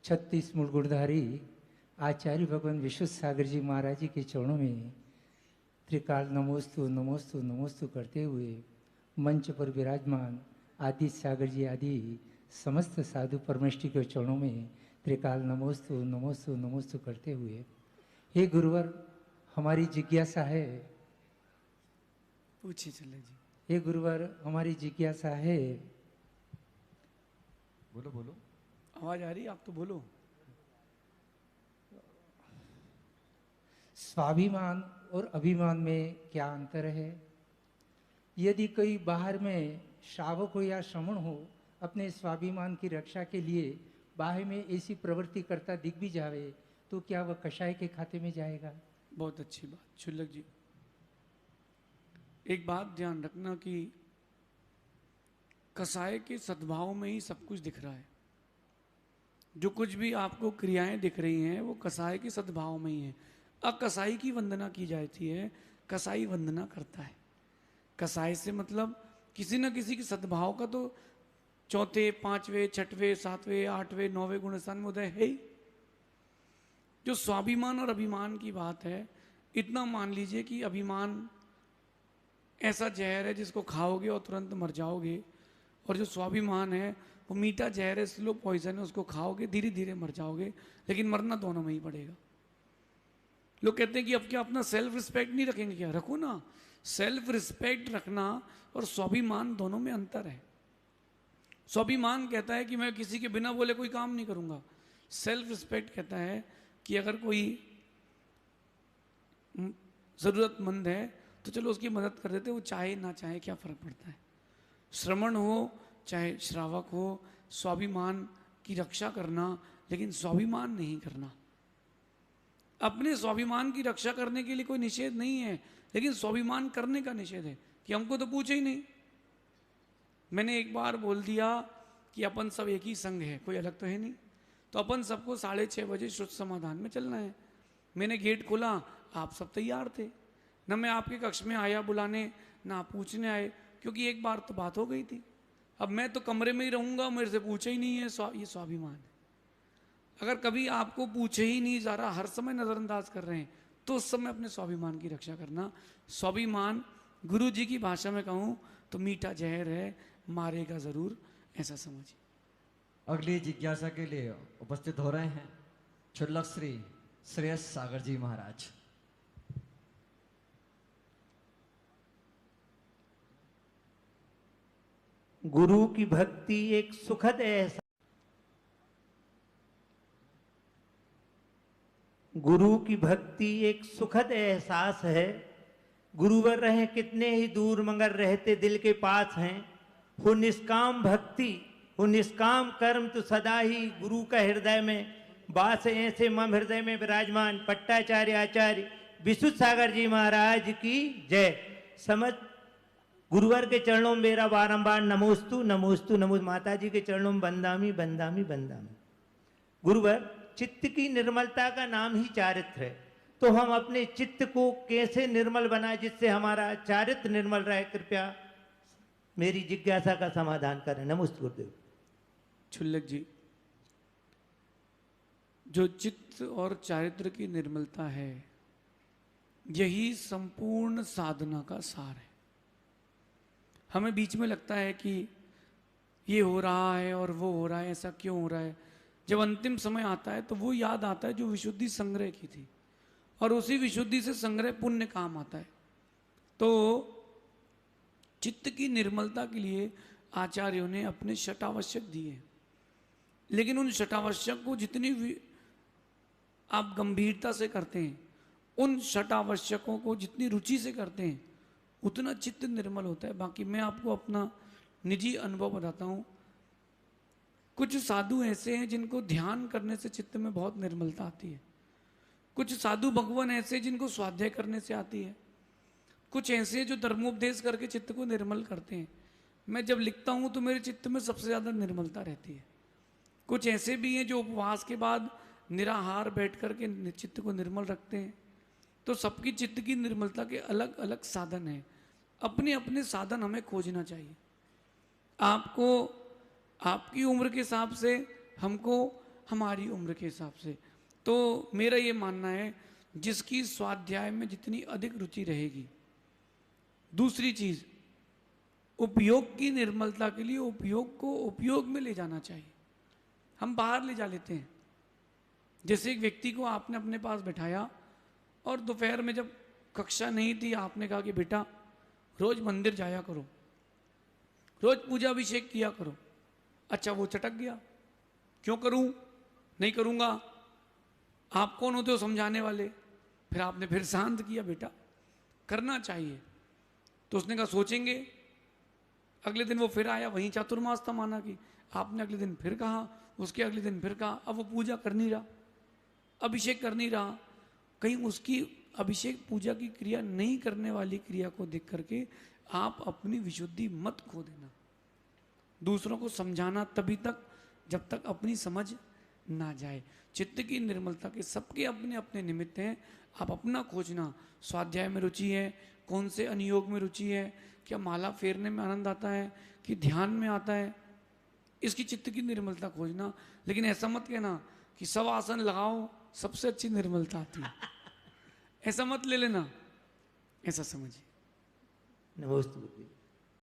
36 मूल गुणधारी आचार्य भगवान विशुद्ध सागर जी महाराज जी के चरणों में त्रिकाल नमोस्तु नमोस्तु नमोस्तु करते हुए मंच पर विराजमान आदि सागर जी आदि समस्त साधु परमेष्टि के चरणों में त्रिकाल नमोस्तु नमोस्तु नमोस्तु करते हुए, हे गुरुवर, हमारी जिज्ञासा है। पूछिए चले जी। हे गुरुवर, हमारी जिज्ञासा है। बोलो बोलो, आवाज आ रही है, आप तो बोलो। स्वाभिमान और अभिमान में क्या अंतर है? यदि कोई बाहर में श्रावक हो या श्रमण हो, अपने स्वाभिमान की रक्षा के लिए बाहर में ऐसी प्रवृत्ति करता दिख भी जावे, तो क्या वह कषाय के खाते में जाएगा? बहुत अच्छी बात क्षुल्लक जी। एक बात ध्यान रखना कि कसाय के सद्भाव में ही सब कुछ दिख रहा है। जो कुछ भी आपको क्रियाएं दिख रही हैं वो कसाय के सद्भाव में ही है। अकसाई की वंदना की जाती है, कसाई वंदना करता है। कसाय से मतलब किसी न किसी के सद्भाव का तो चौथे, पांचवें, छठवें, सातवें, आठवें, नौवें गुण स्थान में उदय है ही। जो स्वाभिमान और अभिमान की बात है, इतना मान लीजिए कि अभिमान ऐसा जहर है जिसको खाओगे और तुरंत मर जाओगे, और जो स्वाभिमान है वो मीठा जहर है, स्लो पॉइजन है, उसको खाओगे धीरे धीरे मर जाओगे, लेकिन मरना दोनों में ही पड़ेगा। लोग कहते हैं कि अब क्या अपना सेल्फ रिस्पेक्ट नहीं रखेंगे? क्या रखो ना। सेल्फ रिस्पेक्ट रखना और स्वाभिमान दोनों में अंतर है। स्वाभिमान कहता है कि मैं किसी के बिना बोले कोई काम नहीं करूंगा। सेल्फ रिस्पेक्ट कहता है कि अगर कोई जरूरतमंद है तो चलो उसकी मदद कर देते, वो चाहे ना चाहे क्या फर्क पड़ता है। श्रमण हो चाहे श्रावक हो, स्वाभिमान की रक्षा करना, लेकिन स्वाभिमान नहीं करना। अपने स्वाभिमान की रक्षा करने के लिए कोई निषेध नहीं है, लेकिन स्वाभिमान करने का निषेध है कि हमको तो पूछे ही नहीं। मैंने एक बार बोल दिया कि अपन सब एक ही संघ है, कोई अलग तो है नहीं, तो अपन सबको 6:30 बजे शुद्ध समाधान में चलना है। मैंने गेट खोला, आप सब तैयार थे। न मैं आपके कक्ष में आया बुलाने, ना आप पूछने आए, क्योंकि एक बार तो बात हो गई थी। अब मैं तो कमरे में ही रहूंगा, मेरे से पूछे ही नहीं है, ये स्वाभिमान है। अगर कभी आपको पूछे ही नहीं जा रहा, हर समय नजरअंदाज कर रहे हैं, तो उस समय अपने स्वाभिमान की रक्षा करना। स्वाभिमान गुरु जी की भाषा में कहूं तो मीठा जहर है, मारेगा जरूर, ऐसा समझिए। अगली जिज्ञासा के लिए उपस्थित हो रहे हैं क्षुल्लक श्री श्रेयस सागर जी महाराज। गुरु की भक्ति एक सुखद एहसास, गुरु की भक्ति एक सुखद एहसास है। गुरुवर रहे कितने ही दूर मगर रहते दिल के पास हैं। हो निष्काम भक्ति, हो निष्काम कर्म तो सदा ही गुरु का हृदय में वास है। ऐसे मम हृदय में विराजमान पट्टाचार्य आचार्य विशुद्ध सागर जी महाराज की जय। समझ गुरुवर के चरणों में मेरा बारंबार नमोस्तु नमोस्तु नमोस्तु। माता जी के चरणों में बंदामी बंदामी बंदामी। गुरुवर, चित्त की निर्मलता का नाम ही चारित्र है, तो हम अपने चित्त को कैसे निर्मल बनाए जिससे हमारा चारित्र निर्मल रहे? कृपया मेरी जिज्ञासा का समाधान करें। नमस्ते गुरुदेव। क्षुल्लक जी, जो चित्त और चारित्र की निर्मलता है, यही संपूर्ण साधना का सार है। हमें बीच में लगता है कि ये हो रहा है और वो हो रहा है, ऐसा क्यों हो रहा है। जब अंतिम समय आता है तो वो याद आता है जो विशुद्धि संग्रह की थी, और उसी विशुद्धि से संग्रह पुण्य काम आता है। तो चित्त की निर्मलता के लिए आचार्यों ने अपने षटावश्यक दिए, लेकिन उन षटावश्यक को जितनी आप गंभीरता से करते हैं, उन षटावश्यकों को जितनी रुचि से करते हैं, उतना चित्त निर्मल होता है। बाकी मैं आपको अपना निजी अनुभव बताता हूँ। कुछ साधु ऐसे हैं जिनको ध्यान करने से चित्त में बहुत निर्मलता आती है। कुछ साधु भगवान ऐसे जिनको स्वाध्याय करने से आती है। कुछ ऐसे जो धर्मोपदेश करके चित्त को निर्मल करते हैं। मैं जब लिखता हूँ तो मेरे चित्त में सबसे ज़्यादा निर्मलता रहती है। कुछ ऐसे भी हैं जो उपवास के बाद निराहार बैठ करके चित्त को निर्मल रखते हैं। तो सबकी चित्त की निर्मलता के अलग अलग साधन हैं। अपने अपने साधन हमें खोजना चाहिए। आपको आपकी उम्र के हिसाब से, हमको हमारी उम्र के हिसाब से। तो मेरा ये मानना है जिसकी स्वाध्याय में जितनी अधिक रुचि रहेगी। दूसरी चीज, उपयोग की निर्मलता के लिए उपयोग को उपयोग में ले जाना चाहिए। हम बाहर ले जा लेते हैं। जैसे एक व्यक्ति को आपने अपने पास बैठाया और दोपहर में जब कक्षा नहीं थी आपने कहा कि बेटा रोज मंदिर जाया करो, रोज पूजा अभिषेक किया करो। अच्छा, वो चटक गया, क्यों करूं, नहीं करूंगा। आप कौन होते हो समझाने वाले? फिर आपने फिर शांत किया, बेटा करना चाहिए। तो उसने कहा सोचेंगे। अगले दिन वो फिर आया, वहीं चातुर्मास था माना कि आपने अगले दिन फिर कहा, उसके अगले दिन फिर कहा। अब वो पूजा कर नहीं रहा, अभिषेक कर नहीं रहा। कहीं उसकी अभिषेक पूजा की क्रिया नहीं करने वाली क्रिया को देख करके आप अपनी विशुद्धि मत खो देना। दूसरों को समझाना तभी तक जब तक अपनी समझ ना जाए। चित्त की निर्मलता के सबके अपने अपने निमित्त हैं। आप अपना खोजना। स्वाध्याय में रुचि है, कौन से अनुयोग में रुचि है, क्या माला फेरने में आनंद आता है कि ध्यान में आता है, इसकी चित्त की निर्मलता खोजना। लेकिन ऐसा मत कहना कि सब आसन लगाओ सबसे अच्छी निर्मलता आती है, ऐसा मत ले लेना, ऐसा समझिए। नमोस्तु।